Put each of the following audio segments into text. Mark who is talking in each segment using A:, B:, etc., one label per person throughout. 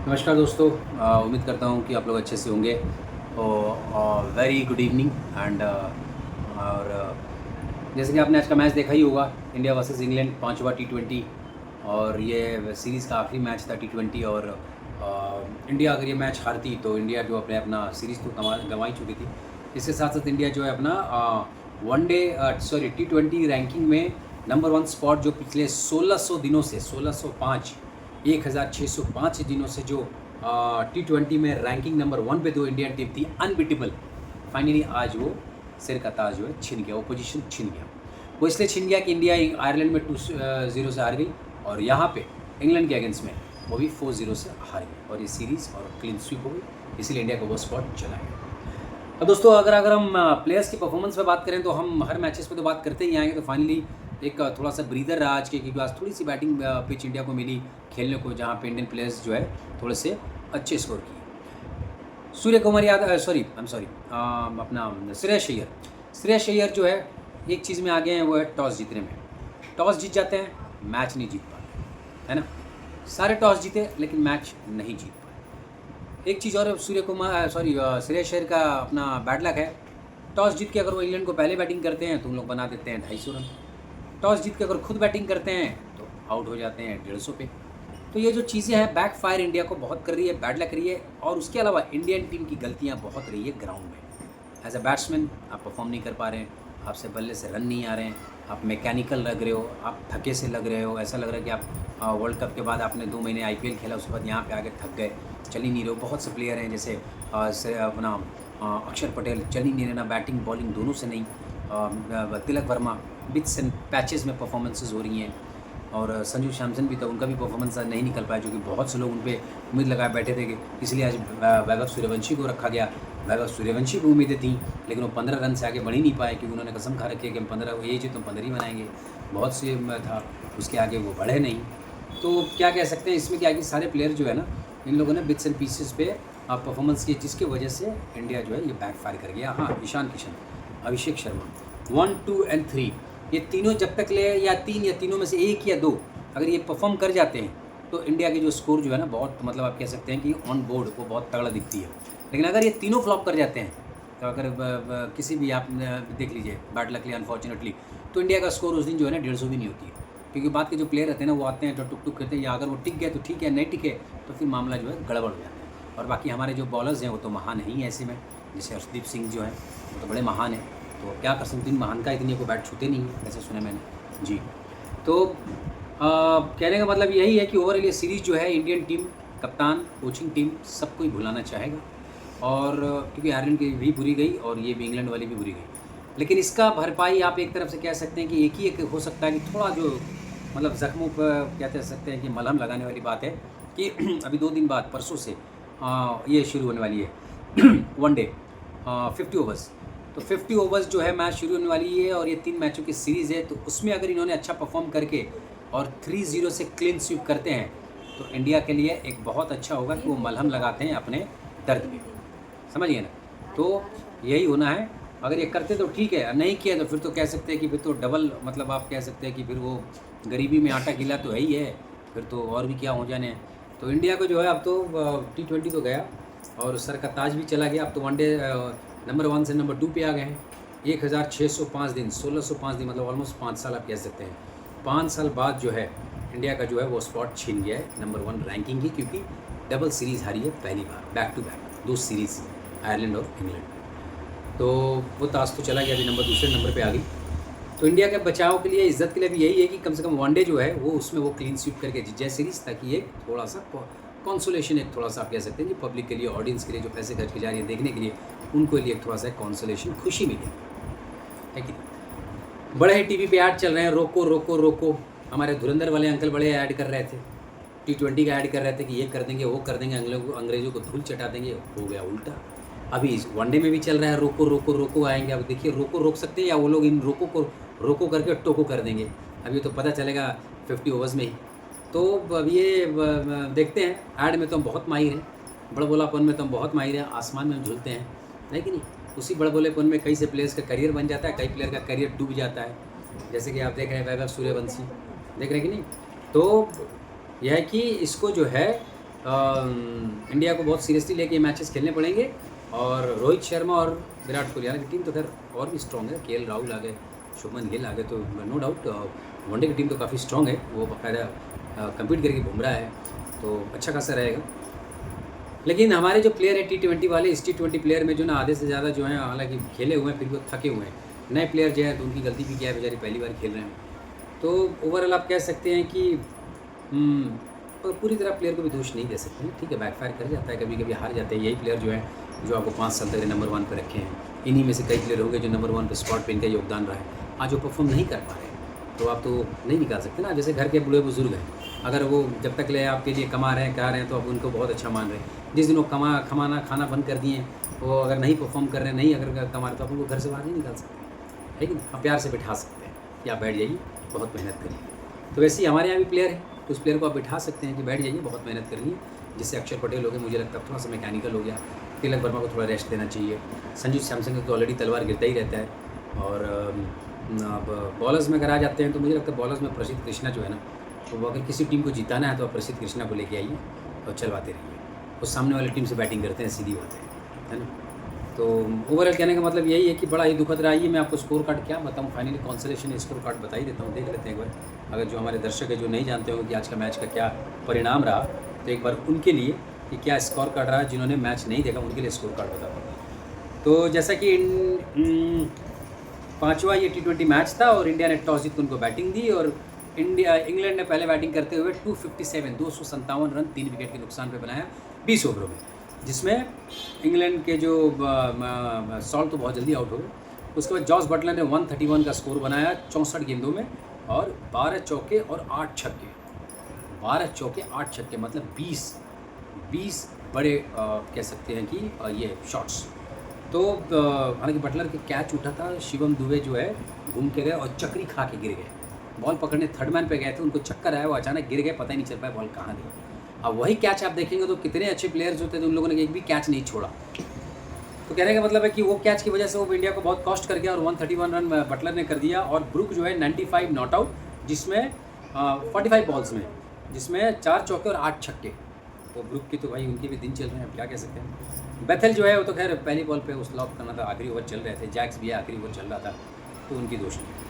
A: नमस्कार दोस्तों। उम्मीद करता हूँ कि आप लोग अच्छे से होंगे। वेरी गुड इवनिंग एंड और जैसे कि आपने आज का मैच देखा ही होगा, इंडिया वर्सेस इंग्लैंड, पांचवा T20 और ये सीरीज़ का आखिरी मैच था T20। और इंडिया अगर ये मैच हारती तो इंडिया जो अपना सीरीज़ तो गंवा ही चुकी थी। इसके साथ साथ इंडिया जो है अपना T20 रैंकिंग में नंबर 1 स्पॉट जो पिछले 1600 दिनों से 1605 दिनों से जो T20 में रैंकिंग नंबर 1 पे जो इंडियन टीम थी अनबिटेबल, फाइनली आज वो सिर का ताज जो है छिन गया, वो पोजीशन छिन गया। वो इसलिए छिन गया कि इंडिया आयरलैंड में 2-0 से हार गई और यहाँ पे इंग्लैंड के अगेंस्ट में वो भी 4-0 से हार गई और ये सीरीज़ और क्लीन स्वीप हो गई, इसीलिए इंडिया को वो स्पॉट चला गया। अब दोस्तों अगर हम प्लेयर्स की परफॉर्मेंस पे बात करें तो हम हर मैचेस पे तो बात करते ही आएंगे। तो फाइनली एक थोड़ा सा ब्रीदर रहा आज के, क्योंकि आज थोड़ी सी बैटिंग पिच इंडिया को मिली खेलने को, जहाँ पे इंडियन प्लेयर्स जो है थोड़े से अच्छे स्कोर किए। सूर्य कुमार यादव अपना श्रेयस अय्यर जो है एक चीज़ में आगे हैं, वो है टॉस जीतने में। टॉस जीत जाते हैं, मैच नहीं जीत पाते, है ना। सारे टॉस जीते लेकिन मैच नहीं जीत पाए। एक चीज़ और श्रेयस अय्यर का अपना बैड लक है। टॉस जीत के अगर वो इंग्लैंड को पहले बैटिंग करते हैं तो उन लोग बना देते हैं 250 रन। टॉस जीत के अगर खुद बैटिंग करते हैं तो आउट हो जाते हैं 150 पे। तो ये जो चीज़ें हैं बैक फायर इंडिया को बहुत कर रही है, बैड लग रही है। और उसके अलावा इंडियन टीम की गलतियाँ बहुत रही है ग्राउंड में। एज अ बैट्समैन आप परफॉर्म नहीं कर पा रहे हैं, आपसे बल्ले से रन नहीं आ रहे हैं, आप मैकेनिकल लग रहे हो, आप थके से लग रहे हो। ऐसा लग रहा है कि आप वर्ल्ड कप के बाद आपने 2 महीने IPL खेला, उसके बाद यहाँ पे आके थक गए, चल ही नहीं रहे हो। बहुत से प्लेयर हैं जैसे अपना अक्षर पटेल, चल ही नहीं रहे ना, बैटिंग बॉलिंग दोनों से नहीं। Tilak Varma bits and patches में परफॉर्मेंसेस हो रही हैं। और संजू सैमसन भी, तो उनका भी परफॉर्मेंस नहीं निकल पाया, जो कि बहुत से लोग उन पर उम्मीद लगाए बैठे थे कि इसलिए आज वैभव सूर्यवंशी को रखा गया। वैभव सूर्यवंशी को उम्मीदें थी लेकिन वो 15 रन से आगे बढ़ ही नहीं पाए, क्योंकि उन्होंने कसम खा रखी है कि हम 15 एज है तो 15 ही बनाएंगे। बहुत से था, उसके आगे वो बढ़े नहीं। तो क्या कह सकते हैं इसमें, क्या कि सारे प्लेयर जो है ना, इन लोगों ने बिट्स एंड पीसेस पे परफॉर्मेंस की, जिसकी वजह से इंडिया जो है ये बैक फायर कर गया। हाँ, ईशान किशन, अभिषेक शर्मा 1, 2 एंड 3, ये तीनों जब तक ले, या तीनों में से एक या दो अगर ये परफॉर्म कर जाते हैं तो इंडिया की जो स्कोर जो है ना, बहुत मतलब आप कह सकते हैं कि ऑन बोर्ड वो बहुत तगड़ा दिखती है। लेकिन अगर ये तीनों फ्लॉप कर जाते हैं तो अगर किसी भी आप देख लीजिए बैड लकली अनफॉर्चुनेटली, तो इंडिया का स्कोर उस दिन जो है ना 150 भी नहीं होती है। क्योंकि बात के जो प्लेयर रहते हैं ना, वो आते हैं तो टुक टुक करते हैं, या अगर वो टिक गए तो ठीक है, नहीं टिके तो फिर मामला जो है गड़बड़ हो जाता है। और बाकी हमारे जो बॉलर्स हैं वो तो महान है ही ऐसे में, जैसे हर्षदीप सिंह जो है वो तो बड़े महान हैं। तो क्या कर सकते हैं, महान का इतनी को बैट छूते नहीं है, ऐसे सुने मैंने जी। तो कहने का मतलब यही है कि ओवरऑल ये सीरीज़ जो है इंडियन टीम, कप्तान, कोचिंग टीम सबको ही भुलाना चाहेगा। और क्योंकि आयरलैंड की भी बुरी गई और ये भी इंग्लैंड वाली भी बुरी गई, लेकिन इसका भरपाई आप एक तरफ से कह सकते हैं कि एक हो सकता है कि थोड़ा जो मतलब ज़ख्मों पर क्या कह सकते हैं कि मलहम लगाने वाली बात है कि अभी 2 दिन बाद परसों से ये शुरू होने वाली है वनडे 50 ओवर्स। तो 50 ओवर्स जो है मैच शुरू होने वाली है और ये 3 मैचों की सीरीज़ है। तो उसमें अगर इन्होंने अच्छा परफॉर्म करके और 3-0 से क्लीन स्वीप करते हैं तो इंडिया के लिए एक बहुत अच्छा होगा कि वो मलहम लगाते हैं अपने दर्द पे, समझिए ना। तो यही होना है। अगर ये करते तो ठीक है, नहीं किया तो फिर तो कह सकते हैं कि फिर तो डबल, मतलब आप कह सकते हैं कि फिर वो गरीबी में आटा गीला तो है ही है, फिर तो और भी क्या हो जाने हैं। तो इंडिया को जो है अब तो T20 तो गया और सर का ताज भी चला गया। अब तो वनडे नंबर 1 से नंबर 2 पे आ गए हैं। 1605 दिन, 1605 दिन, मतलब ऑलमोस्ट 5 साल आप कह सकते हैं। 5 साल बाद जो है इंडिया का जो है वो स्पॉट छीन गया है नंबर 1 रैंकिंग की, क्योंकि डबल सीरीज़ हारी है पहली बार, back to back 2 series, Ireland और इंग्लैंड। तो वो ताश तो चला गया, अभी दूसरे नंबर पे आ गई। तो इंडिया के बचाव के लिए, इज्जत के लिए भी यही है कि कम से कम वनडे जो है वो उसमें वो क्लीन स्वीप करके जीत जाए सीरीज़, ताकि एक थोड़ा सा कॉन्सोलेशन, एक थोड़ा सा आप कह सकते हैं कि पब्लिक के लिए, ऑडियंस के लिए जो पैसे खर्च की जा रही है देखने के लिए, उनको लिए थोड़ा सा कॉन्सोलेशन, खुशी मिले, है कि नहीं। बड़े ही टीवी पे ऐड चल रहे हैं, रोको रोको रोको। हमारे धुरंधर वाले अंकल बड़े ऐड कर रहे थे, T20 का ऐड कर रहे थे कि ये कर देंगे, वो कर देंगे, अंग्रेज़ों को धूल चटा देंगे। हो गया उल्टा। अभी इस वनडे में भी चल रहा है रोको रोको रोको आएंगे। अब देखिए रोको रोक सकते हैं या वो लोग इन रोको को रोको करके टोको कर देंगे, अभी तो पता चलेगा 50 ओवर्स में ही। तो अब ये देखते हैं। ऐड में तो हम बहुत माहिर हैं, बड़बोलापन में तो हम बहुत माहिर हैं, आसमान में हम झूलते हैं, है कि नहीं। उसी बड़बोलेपन में कई से प्लेयर्स का करियर बन जाता है, कई प्लेयर का करियर डूब जाता है। जैसे कि आप देख रहे हैं वैभव सूर्यवंशी, देख रहे हैं कि नहीं। तो यह है कि इसको जो है इंडिया को बहुत सीरियसली लेके मैचेस खेलने पड़ेंगे। और रोहित शर्मा और विराट कोहली, हालांकि टीम तो खैर और भी स्ट्रॉन्ग है, केएल राहुल आ गए, शुभमन गिल आ गए, तो नो डाउट वनडे की टीम तो काफ़ी स्ट्रॉन्ग है, वो बाकायदा कम्पीट करके बुमराह है, तो अच्छा खासा रहेगा। लेकिन हमारे जो प्लेयर है T20 वाले, इस T20 प्लेयर में जो ना आधे से ज़्यादा जो है, हालांकि खेले हुए हैं फिर भी वो थके हुए हैं। नए प्लेयर जो है तो उनकी गलती भी क्या है, बेचारे पहली बार खेल रहे हैं। तो ओवरऑल आप कह सकते हैं कि तो पूरी तरह प्लेयर को भी दोष नहीं दे सकते हैं, ठीक है, बैकफायर कर जाता है, कभी कभी हार जाते हैं। यही प्लेयर जो है जो आपको 5 साल तक नंबर 1 पर रखे हैं, इन्हीं में से कई प्लेयर होंगे जो नंबर 1 पर स्पॉट पे इनका योगदान रहा है, आज वो परफॉर्म नहीं कर पा रहे हैं, तो आप तो नहीं निकाल सकते ना। जैसे घर के बूढ़े बुजुर्ग हैं, अगर वो जब तक ले आपके लिए कमा रहे हैं तो आप उनको बहुत अच्छा मान रहे हैं। जिस दिन वो खाना बंद कर दिए, वो अगर नहीं परफॉर्म कर रहे हैं, नहीं अगर कमा रहे, तो आप उनको घर से बाहर नहीं निकाल सकते, लेकिन आप प्यार से बिठा सकते हैं कि आप बैठ जाइए, बहुत मेहनत करिए। तो वैसे ही हमारे यहाँ भी प्लेयर है, तो उस प्लेयर को आप बिठा सकते हैं कि बैठ जाइए, बहुत मेहनत करनी है। जिससे अक्षर पटेल हो गए, मुझे लगता है थोड़ा सा मैकेनिकल हो गया, तिलक वर्मा को थोड़ा रेस्ट देना चाहिए, संजू सैमसन तो ऑलरेडी तलवार गिरता ही रहता है। और अब बॉलर्स में अगर आ जाते हैं तो मुझे लगता है बॉलर्स में प्रसिद्ध कृष्णा जो है ना, तो वो अगर किसी टीम को जिताना है तो आप प्रसिद्ध कृष्णा को लेके आइए और चलवाते रहिए, वो सामने वाली टीम से बैटिंग करते हैं, सीधी बात है ना। तो ओवरऑल कहने का मतलब यही है कि बड़ा ही दुखद रहा। ये मैं आपको स्कोर कार्ड क्या बताऊँ, फाइनली कॉन्सोलेशन स्कोर कार्ड बता ही देता हूँ, देख लेते हैं एक बार। अगर जो हमारे दर्शक है जो नहीं जानते होंगे कि आज का मैच का क्या परिणाम रहा, तो एक बार उनके लिए कि क्या स्कोर कार्ड रहा, जिन्होंने मैच नहीं देखा उनके लिए स्कोर कार्ड बताता हूँ। तो जैसा कि 5वां ये T20 मैच था और इंडिया ने टॉस जीत उनको बैटिंग दी, और इंग्लैंड ने पहले बैटिंग करते हुए 257 रन 3 विकेट के नुकसान पे बनाया 20 ओवरों में, जिसमें इंग्लैंड के जो सॉल्ट तो बहुत जल्दी आउट हो गए। उसके बाद जॉस बटलर ने 131 का स्कोर बनाया 64 गेंदों में, और 12 चौके और 8 छक्के, 12 चौके 8 छक्के, मतलब 20 बड़े कह सकते हैं कि ये शॉट्स। तो हालांकि बटलर के कैच उठा था, शिवम दुबे जो है घूम के गए और चक्री खा के गिर गए, बॉल पकड़ने थर्ड मैन पे गए थे, उनको चक्कर आया, वो अचानक गिर गए, पता ही नहीं चल पाया बॉल कहाँ गई। अब वही कैच आप देखेंगे तो कितने अच्छे प्लेयर्स होते थे, उन लोगों ने एक भी कैच नहीं छोड़ा। तो कहने का मतलब है कि वो कैच की वजह से वो इंडिया को बहुत कॉस्ट कर गया, और 131 रन बटलर ने कर दिया। और ब्रुक जो है 95 नॉट आउट, जिसमें 45 बॉल्स में, जिसमें 4 चौके और 8 छक्के। तो ब्रुक की तो भाई उनके भी दिन चल रहे हैं, क्या कह सकते हैं। बेथल जो है वो तो खैर पहली बॉल पे उस लॉक करना था, आखिरी ओवर चल रहे थे, जैक्स भी आखिरी ओवर चल रहा था, तो उनकी दोष नहीं।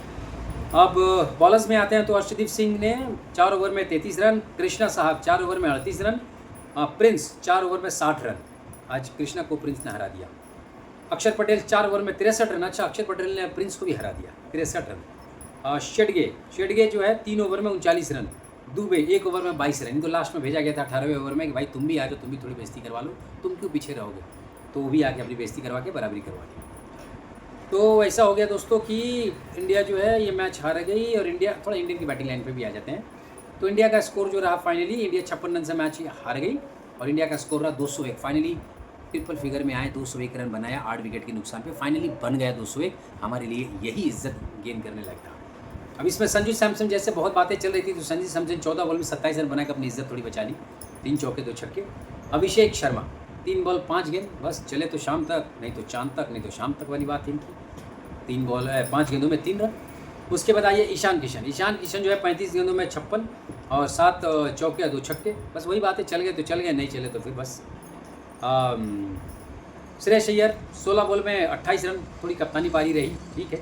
A: अब बॉलर्स में आते हैं तो अर्शदीप सिंह ने 4 ओवर में 33 रन, कृष्णा साहब 4 ओवर में 38 रन, प्रिंस 4 ओवर में 60 रन। आज कृष्णा को प्रिंस ने हरा दिया। अक्षर पटेल 4 ओवर में 63 रन, अच्छा अक्षर पटेल ने प्रिंस को भी हरा दिया, 63 रन। शेडगे जो है 3 ओवर में 39 रन, दुबे 1 ओवर में 22 रन। इनको लास्ट में भेजा गया था 18वें ओवर में कि भाई तुम भी आ जाओ, तुम भी थोड़ी बेइज्जती करवा लो, तुम क्यों पीछे रहोगे, तो वो भी आके अपनी बेइज्जती करवा के बराबरी करवा दी। तो ऐसा हो गया दोस्तों कि इंडिया जो है ये मैच हार गई, और इंडिया थोड़ा इंडियन की बैटिंग लाइन पे भी आ जाते हैं। तो इंडिया का स्कोर जो रहा फाइनली, इंडिया 56 रन से मैच हार गई, और इंडिया का स्कोर रहा 201। फाइनली ट्रिपल फिगर में आए, 201 रन बनाया 8 विकेट के नुकसान पे, फाइनली बन गया 201। हमारे लिए यही इज्जत गेन करने लग था। अब इसमें संजू सैमसन जैसे बहुत बातें चल रही थी, तो संजू सैमसन 14 बॉल में 27 रन बनाकर अपनी इज्जत थोड़ी बचा ली, 3 चौके 2 छक्के। अभिषेक शर्मा 3 बॉल 5 गेंद, बस चले तो शाम तक, नहीं तो चांद तक, नहीं तो शाम तक वाली बात है इनकी। 3 बॉल 5 गेंदों में 3 रन। उसके बाद आइए ईशान किशन जो है 35 गेंदों में 56 और 7 चौके 2 छक्के। बस वही बातें, चल गए तो चल गए, नहीं चले तो फिर बस। श्रेयस अय्यर 16 बॉल में 28 रन, थोड़ी कप्तानी पारी रही, ठीक है।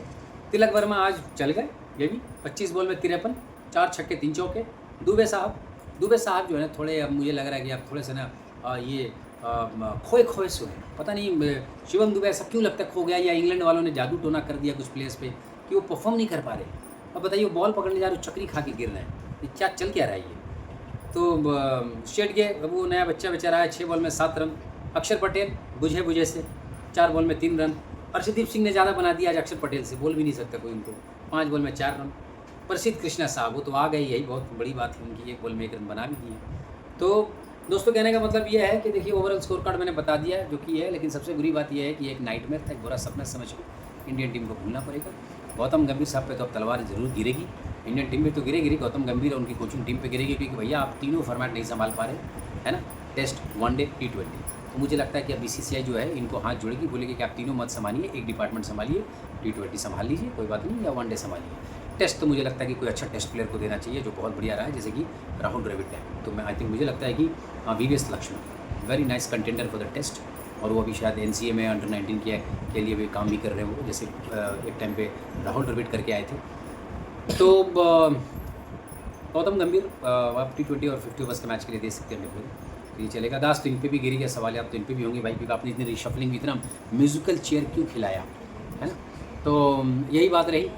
A: तिलक वर्मा आज चल गए, ये भी 25 बॉल में 53, 4 छक्के 3 चौके। दुबे साहब जो है ना, थोड़े अब मुझे लग रहा है कि अब थोड़े से ना ये खोए से हैं, पता नहीं शिवम दुबे ऐसा क्यों लगता है खो गया, या इंग्लैंड वालों ने जादू टोना कर दिया कुछ प्लेयर्स पे कि वो परफॉर्म नहीं कर पा रहे। अब बताइए बॉल पकड़ने जा रहे हो, चक्री खा के गिर रहे हैं, ये क्या चल क्या रहा है ये। तो शेडगे वो नया बच्चा बेचारा है, 6 बॉल में 7 रन। अक्षर पटेल बुझे से 4 बॉल में 3 रन। अर्शदीप सिंह ने ज़्यादा बना दिया आज अक्षर पटेल से, बोल भी नहीं सकता कोई उनको, 5 बॉल में 4 रन। प्रसिद्ध कृष्णा साहब वो तो आ गए, यही बहुत बड़ी बात है उनकी, 1 बॉल में 1 रन बना भी दिए। तो दोस्तों कहने का मतलब ये है कि देखिए ओवरऑल स्कोर कार्ड मैंने बता दिया जो कि है, लेकिन सबसे बुरी बात यह है कि एक नाइटमेयर था, एक बुरा सपना समझ के इंडियन टीम को भूलना पड़ेगा। गौतम गंभीर साहब पे तो अब तलवार जरूर गिरेगी, इंडियन टीम पे तो गिरेगी, गौतम गंभीर और उनकी कोचिंग टीम पे गिरेगी, क्योंकि भैया आप तीनों फॉर्मेट नहीं संभाल पा रहे, है ना, टेस्ट, वनडे, T20। तो मुझे लगता है कि अब BCCI जो है इनको हाथ जोड़ेगी, बोलेगी कि आप तीनों मत संभालिए, एक डिपार्टमेंट संभालिए, T20 संभाल लीजिए, कोई बात नहीं, या वनडे संभालिए। टेस्ट तो मुझे लगता है कि कोई अच्छा टेस्ट प्लेयर को देना चाहिए जो बहुत बढ़िया रहा है, जैसे कि राहुल द्रविड़ है। तो मैं आई थिंक मुझे लगता है कि VVS Laxman very nice contender for the test, और वो अभी शायद एनसीए में अंडर 19 के लिए भी काम भी कर रहे हैं वो, जैसे एक टाइम पे राहुल द्रविड़ करके आए थे। तो गौतम गंभीर आप T20 और 50 ओवर्स के मैच के लिए दे सकते हैं मेरे को, ये चलेगा। दास तो इन पे भी गिरी गया सवाल है, आप तो इन पे भी होंगे भाई, क्योंकि आपने इतनी रिशफलिंग इतना म्यूजिकल चेयर क्यों खिलाया, है ना। तो यही बात रही।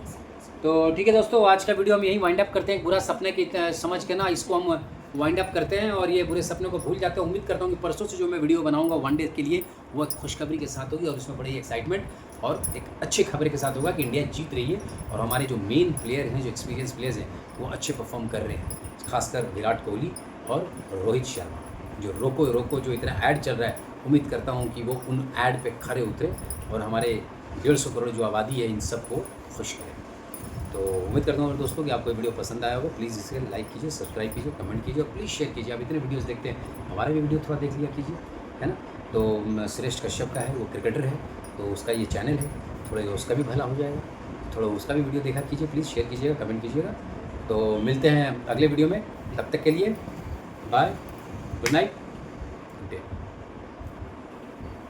A: तो ठीक है दोस्तों, आज का वीडियो हम यही वाइंड अप करते हैं। बुरा सपने की समझ के ना इसको हम वाइंड अप करते हैं और ये बुरे सपने को भूल जाते हैं। उम्मीद करता हूँ कि परसों से जो मैं वीडियो बनाऊंगा वनडे के लिए वो खुशखबरी के साथ होगी और उसमें बड़ी एक्साइटमेंट और एक अच्छी खबर के साथ होगा कि इंडिया जीत रही है और हमारे जो मेन प्लेयर हैं, जो एक्सपीरियंस प्लेयर्स हैं, वो अच्छे परफॉर्म कर रहे हैं, खासकर विराट कोहली और रोहित शर्मा। जो रोको रोको जो इतना ऐड चल रहा है, उम्मीद करता हूँ कि वो उन ऐड पे खरे उतरे और हमारे 150 करोड़ जो आबादी है इन सबको खुश करें। तो उम्मीद करता हूँ दोस्तों कि आपको वीडियो पसंद आया होगा। प्लीज़ इसे लाइक कीजिए, सब्सक्राइब कीजिए, कमेंट कीजिए और प्लीज़ शेयर कीजिए। आप इतने वीडियोस देखते हैं, हमारे भी वीडियो थोड़ा देख लिया कीजिए, है ना। तो श्रेष्ठ कश्यप का है, वो क्रिकेटर है, तो उसका ये चैनल है, थोड़ा उसका भी भला हो जाएगा, थोड़ा उसका भी वीडियो देखा कीजिए। प्लीज़ शेयर कीजिएगा, कमेंट कीजिएगा। तो मिलते हैं अगले वीडियो में, तब तक के लिए bye, good night, good day.